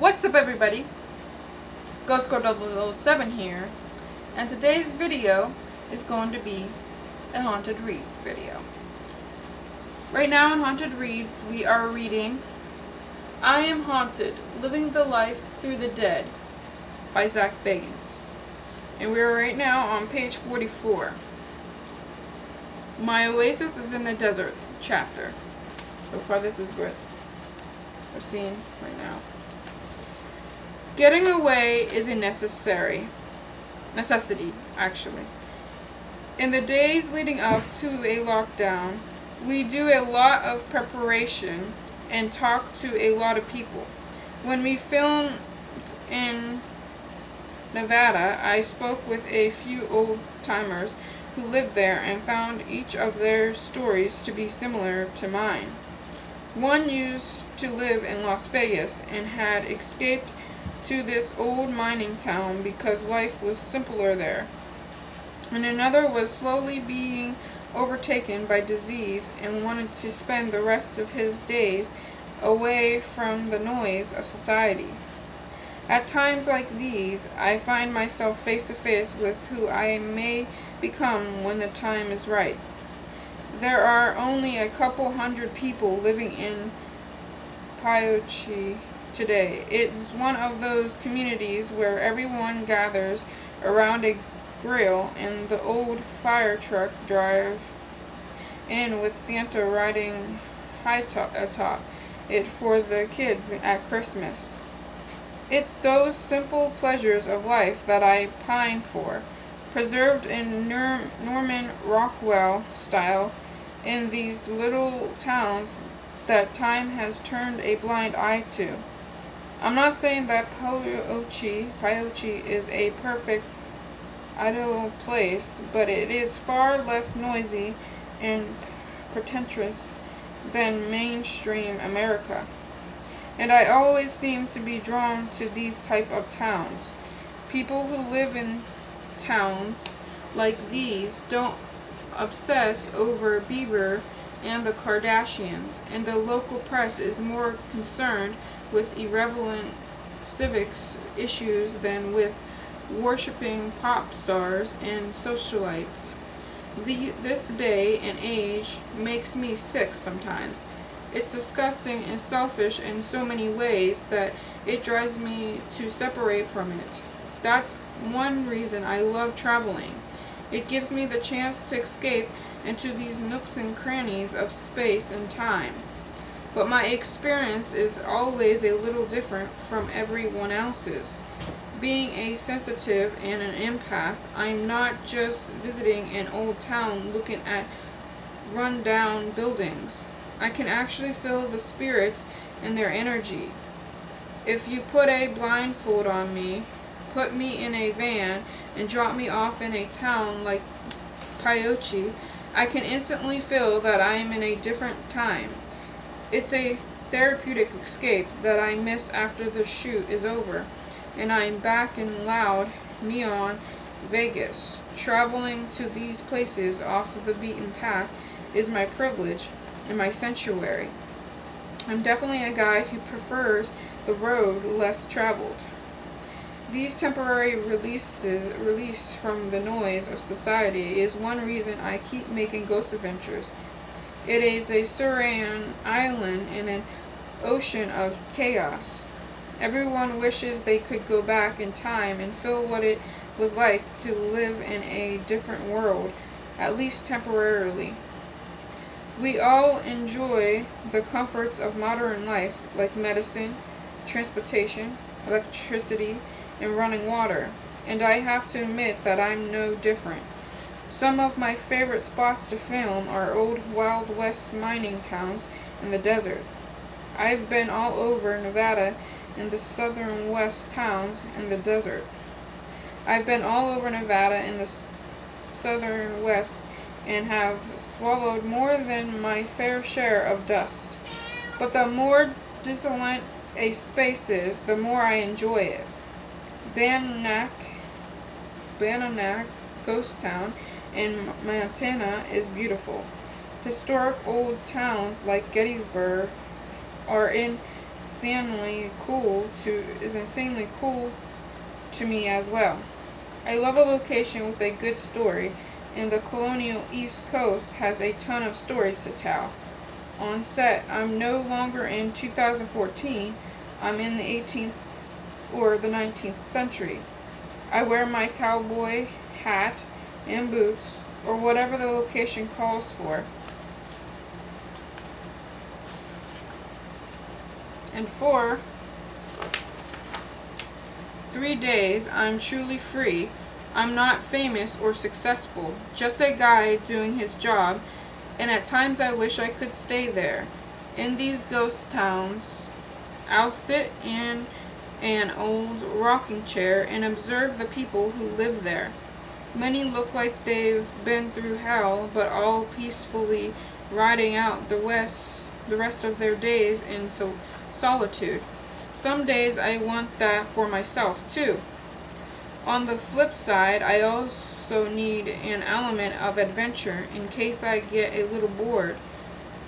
What's up, everybody? GhostGirl007 here, and today's video is going to be a Haunted Reads video. Right now in Haunted Reads, we are reading I Am Haunted, Living the Life Through the Dead by Zach Bagans. And we are right now on page 44. My Oasis is in the Desert chapter. So far this is what we're seeing right now. Getting away is a necessity, actually. In the days leading up to a lockdown, we do a lot of preparation and talk to a lot of people. When we filmed in Nevada, I spoke with a few old-timers who lived there and found each of their stories to be similar to mine. One used to live in Las Vegas and had escaped to this old mining town because life was simpler there. And another was slowly being overtaken by disease and wanted to spend the rest of his days away from the noise of society. At times like these, I find myself face to face with who I may become when the time is right. There are only a couple hundred people living in Paochi today. It is one of those communities where everyone gathers around a grill and the old fire truck drives in with Santa riding atop it for the kids at Christmas. It's those simple pleasures of life that I pine for, preserved in Norman Rockwell style in these little towns that time has turned a blind eye to. I'm not saying that Paochi is a perfect, ideal place, but it is far less noisy and pretentious than mainstream America. And I always seem to be drawn to these type of towns. People who live in towns like these don't obsess over Bieber and the Kardashians, and the local press is more concerned with irrelevant civics issues than with worshipping pop stars and socialites. This day and age makes me sick sometimes. It's disgusting and selfish in so many ways that it drives me to separate from it. That's one reason I love traveling. It gives me the chance to escape into these nooks and crannies of space and time. But my experience is always a little different from everyone else's. Being a sensitive and an empath, I'm not just visiting an old town looking at run-down buildings. I can actually feel the spirits and their energy. If you put a blindfold on me, put me in a van, and drop me off in a town like Paochi, I can instantly feel that I am in a different time. It's a therapeutic escape that I miss after the shoot is over, and I am back in loud, neon Vegas. Traveling to these places off of the beaten path is my privilege and my sanctuary. I'm definitely a guy who prefers the road less traveled. These temporary release from the noise of society is one reason I keep making ghost adventures. It is a serene island in an ocean of chaos. Everyone wishes they could go back in time and feel what it was like to live in a different world, at least temporarily. We all enjoy the comforts of modern life, like medicine, transportation, electricity, and running water, and I have to admit that I'm no different. Some of my favorite spots to film are old Wild West mining towns in the desert. I've been all over Nevada in the southern west towns in the desert. I've been all over Nevada in the southern west and have swallowed more than my fair share of dust. But the more desolate a space is, the more I enjoy it. Bananac Ghost Town in Montana is beautiful. Historic old towns like Gettysburg are in insanely cool to me as well. I love a location with a good story, and the colonial East Coast has a ton of stories to tell. On set, I'm no longer in 2014, I'm in the 18th or the 19th century. I wear my cowboy hat and boots, or whatever the location calls for. And for 3 days, I'm truly free. I'm not famous or successful, just a guy doing his job, and at times I wish I could stay there. In these ghost towns, I'll sit in an old rocking chair and observe the people who live there. Many look like they've been through hell, but all peacefully riding out the rest of their days in solitude. Some days I want that for myself too. On the flip side, I also need an element of adventure in case I get a little bored.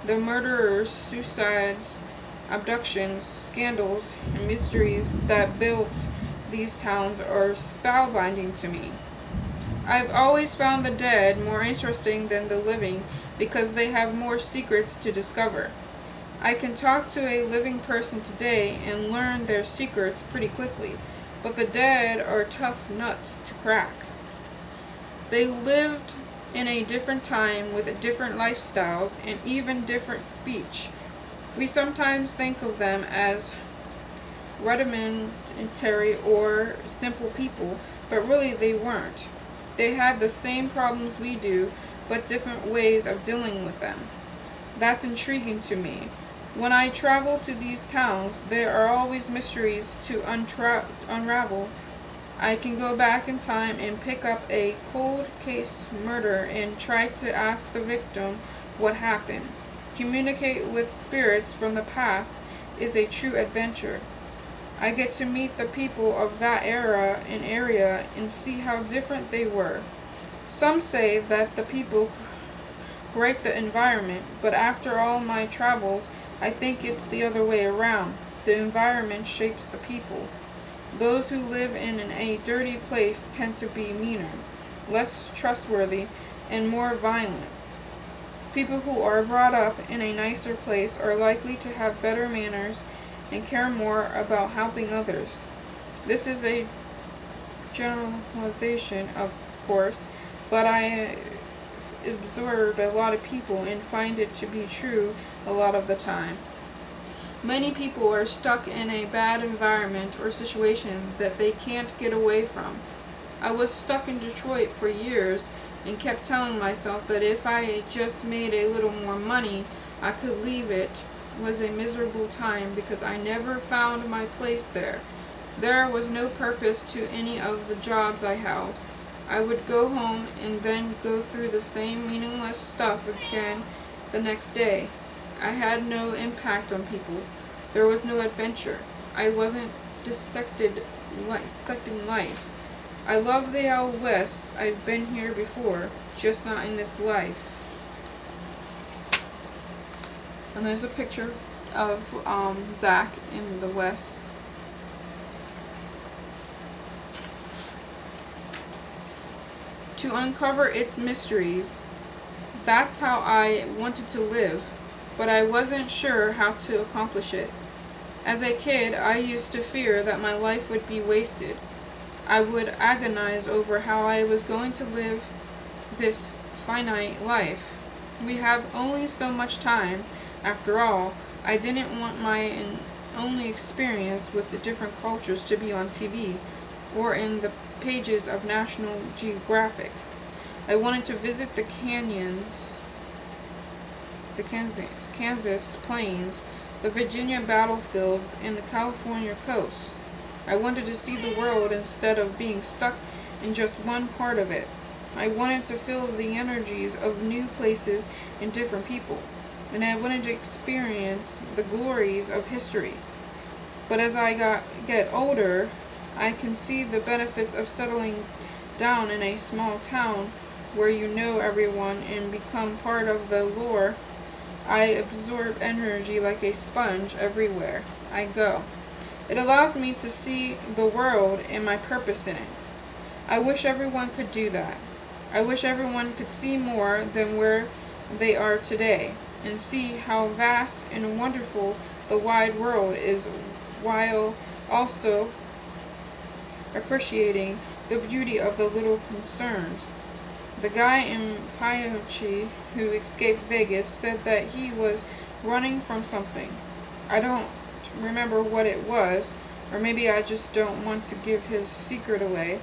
The murderers, suicides, abductions, scandals, and mysteries that built these towns are spellbinding to me. I've always found the dead more interesting than the living because they have more secrets to discover. I can talk to a living person today and learn their secrets pretty quickly, but the dead are tough nuts to crack. They lived in a different time with different lifestyles and even different speech. We sometimes think of them as rudimentary or simple people, but really they weren't. They had the same problems we do, but different ways of dealing with them. That's intriguing to me. When I travel to these towns, there are always mysteries to unravel. I can go back in time and pick up a cold case murder and try to ask the victim what happened. Communicate with spirits from the past is a true adventure. I get to meet the people of that era and area and see how different they were. Some say that the people create the environment, but after all my travels, I think it's the other way around. The environment shapes the people. Those who live in a dirty place tend to be meaner, less trustworthy, and more violent. People who are brought up in a nicer place are likely to have better manners and care more about helping others. This is a generalization, of course, but I observed a lot of people and find it to be true a lot of the time. Many people are stuck in a bad environment or situation that they can't get away from. I was stuck in Detroit for years and kept telling myself that if I just made a little more money, I could leave. It was a miserable time because I never found my place there. There was no purpose to any of the jobs I held. I would go home and then go through the same meaningless stuff again the next day. I had no impact on people. There was no adventure. I wasn't dissecting life. I love the Out West. I've been here before, just not in this life. And there's a picture of Zach in the West. To uncover its mysteries. That's how I wanted to live, but I wasn't sure how to accomplish it. As a kid, I used to fear that my life would be wasted. I would agonize over how I was going to live this finite life. We have only so much time. After all, I didn't want my only experience with the different cultures to be on TV or in the pages of National Geographic. I wanted to visit the canyons, the Kansas plains, the Virginia battlefields, and the California coast. I wanted to see the world instead of being stuck in just one part of it. I wanted to feel the energies of new places and different people, and I wanted to experience the glories of history. But as I get older, I can see the benefits of settling down in a small town where you know everyone and become part of the lore. I absorb energy like a sponge everywhere. I go. It allows me to see the world and my purpose in it. I wish everyone could do that. I wish everyone could see more than where they are today, and see how vast and wonderful the wide world is, while also appreciating the beauty of the little concerns. The guy in Pioche who escaped Vegas said that he was running from something. I don't remember what it was, or maybe I just don't want to give his secret away,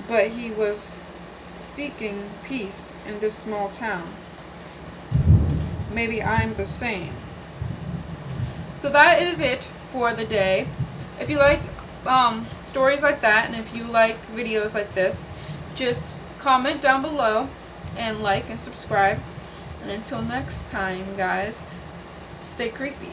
but he was seeking peace in this small town. Maybe I'm the same. So that is it for the day. If you like stories like that, and if you like videos like this, just comment down below and like and subscribe. And until next time, guys, stay creepy.